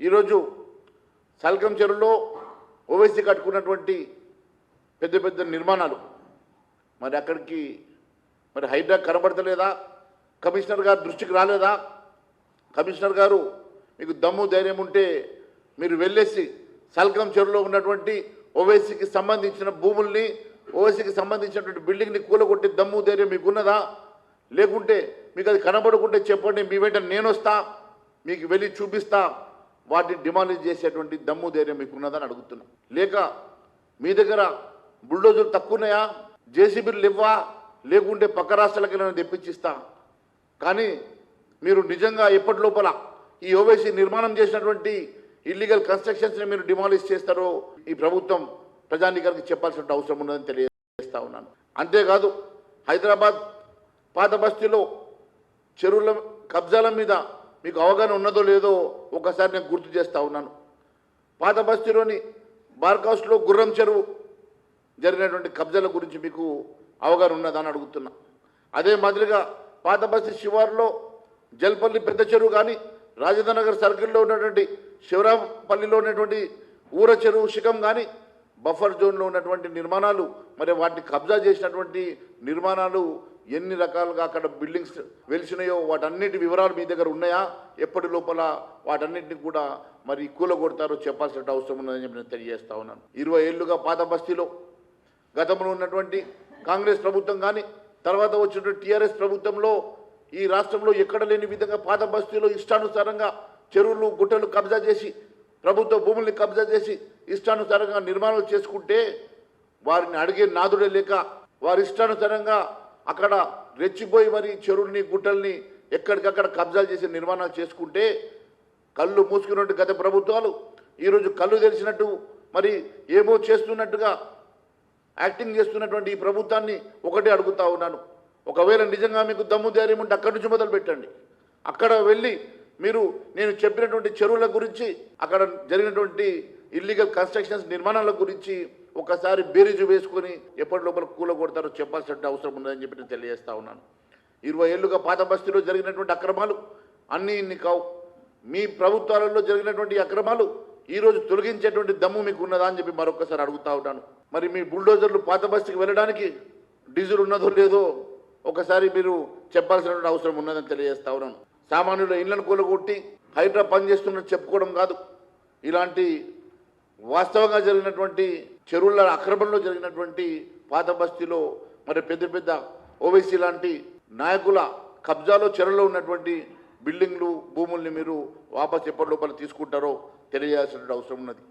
ఈరోజు సల్కం చెరువులో ఓవైసీ కట్టుకున్నటువంటి పెద్ద పెద్ద నిర్మాణాలు మరి అక్కడికి మరి హైడ్రా కనబడతలేదా? కమిషనర్ గారు దృష్టికి రాలేదా? కమిషనర్ గారు మీకు దమ్ము ధైర్యం ఉంటే మీరు వెళ్ళేసి సల్కం చెరువులో ఉన్నటువంటి ఓవైసీకి సంబంధించిన భూముల్ని, ఓవైసీకి సంబంధించినటువంటి బిల్డింగ్ని కూలగొట్టి దమ్ము ధైర్యం మీకు ఉన్నదా? లేకుంటే మీకు అది కనబడకుంటే చెప్పండి, మీ వెంట నేను వస్తా, మీకు వెళ్ళి చూపిస్తా, వాటిని డిమాలిష్ చేసేటువంటి దమ్ము ధైర్యం మీకు ఉన్నదని అడుగుతున్నా. లేక మీ దగ్గర బుల్డోజర్లు తక్కువ ఉన్నాయా? జేసీబీలు ఇవ్వా? లేకుంటే పక్క రాష్ట్రాలకి నేను తెప్పించిస్తా. కానీ మీరు నిజంగా ఎప్పటి లోపల ఈ ఓవైసీ నిర్మాణం చేసినటువంటి ఇల్లీగల్ కన్స్ట్రక్షన్స్ని మీరు డిమాలిష్ చేస్తారో ఈ ప్రభుత్వం ప్రజానీకానికి చెప్పాల్సిన అవసరం ఉన్నదని తెలియజేస్తా ఉన్నాను. అంతేకాదు హైదరాబాద్ పాత బస్తీలో చెరువుల కబ్జాల మీద మీకు అవగాహన ఉన్నదో లేదో ఒకసారి నేను గుర్తు చేస్తూ ఉన్నాను. పాత బస్తీలోని బార్కాస్ట్లో గుర్రం చెరువు జరిగినటువంటి కబ్జాల గురించి మీకు అవగాహన ఉన్నదని అడుగుతున్నా. అదే మాదిరిగా పాత బస్తీ శివారులో జల్పల్లి పెద్ద చెరువు కానీ, రాజేంద్రనగర్ సర్కిల్లో ఉన్నటువంటి శివరాంపల్లిలో ఉన్నటువంటి ఊర చెరువు శిఖం కానీ, బఫర్ జోన్లో ఉన్నటువంటి నిర్మాణాలు, మరి వాటిని కబ్జా చేసినటువంటి నిర్మాణాలు ఎన్ని రకాలుగా అక్కడ బిల్డింగ్స్ వెలిసినాయో వాటన్నిటి వివరాలు మీ దగ్గర ఉన్నాయా? ఎప్పటి లోపల వాటన్నిటిని కూడా మరి కూలగొడతారో చెప్పాల్సిన అవసరం ఉన్నదని చెప్పి నేను తెలియజేస్తా ఉన్నాను. 20 ఏళ్లుగా పాత బస్తీలో గతంలో ఉన్నటువంటి కాంగ్రెస్ ప్రభుత్వం కానీ, తర్వాత వచ్చినటువంటి టీఆర్ఎస్ ప్రభుత్వంలో ఈ రాష్ట్రంలో ఎక్కడ లేని విధంగా పాత బస్తీలో ఇష్టానుసారంగా చెరువులు గుట్టలు కబ్జా చేసి, ప్రభుత్వ భూముల్ని కబ్జా చేసి ఇష్టానుసారంగా నిర్మాణాలు చేసుకుంటే వారిని అడిగే నాదుడే లేక వారి ఇష్టానుసారంగా అక్కడ రెచ్చిపోయి మరి చెరువుల్ని గుట్టల్ని ఎక్కడికక్కడ కబ్జాలు చేసి నిర్మాణాలు చేసుకుంటే కళ్ళు మూసుకున్నట్టు గత ప్రభుత్వాలు ఈరోజు కళ్ళు తెరిచినట్టు మరి ఏమో చేస్తున్నట్టుగా యాక్టింగ్ చేస్తున్నటువంటి ఈ ప్రభుత్వాన్ని ఒకటే అడుగుతా ఉన్నాను. ఒకవేళ నిజంగా మీకు దమ్ము ధైర్యం ఉంటే అక్కడి నుంచి మొదలు పెట్టండి. అక్కడ వెళ్ళి మీరు నేను చెప్పినటువంటి చెరువుల గురించి, అక్కడ జరిగినటువంటి ఇల్లీగల్ కన్స్ట్రక్షన్స్ నిర్మాణాల గురించి ఒకసారి బేరీజు వేసుకొని ఎప్పటి లోపల కూలగొడతారో చెప్పాల్సిన అవసరం ఉందని చెప్పి నేను తెలియజేస్తా ఉన్నాను. 20 ఏళ్లుగా పాత బస్తీలో జరిగినటువంటి అక్రమాలు అన్నీ ఇన్ని కావు. మీ ప్రభుత్వాలలో జరిగినటువంటి అక్రమాలు ఈరోజు తొలగించేటువంటి దమ్ము మీకు ఉన్నదా అని చెప్పి మరొకసారి అడుగుతా ఉన్నాను. మరి మీ బుల్డోజర్లు పాత బస్తీకి వెళ్ళడానికి డీజిల్ ఉన్నదో లేదో ఒకసారి మీరు చెప్పాల్సినటువంటి అవసరం ఉన్నదని తెలియజేస్తా ఉన్నాను. సామాన్యుల ఇళ్లను కూలగొట్టి హైడ్రా పనిచేస్తున్నట్టు చెప్పుకోవడం కాదు, ఇలాంటి వాస్తవంగా జరిగినటువంటి చెరువుల అక్రమంలో జరిగినటువంటి పాత బస్తీలో మరి పెద్ద పెద్ద ఓవైసీ లాంటి నాయకుల కబ్జాలో చెరువులో ఉన్నటువంటి బిల్డింగ్లు భూముల్ని మీరు వాపస్ ఎప్పటి లోపల తీసుకుంటారో తెలియాల్సిన అవసరం ఉన్నది.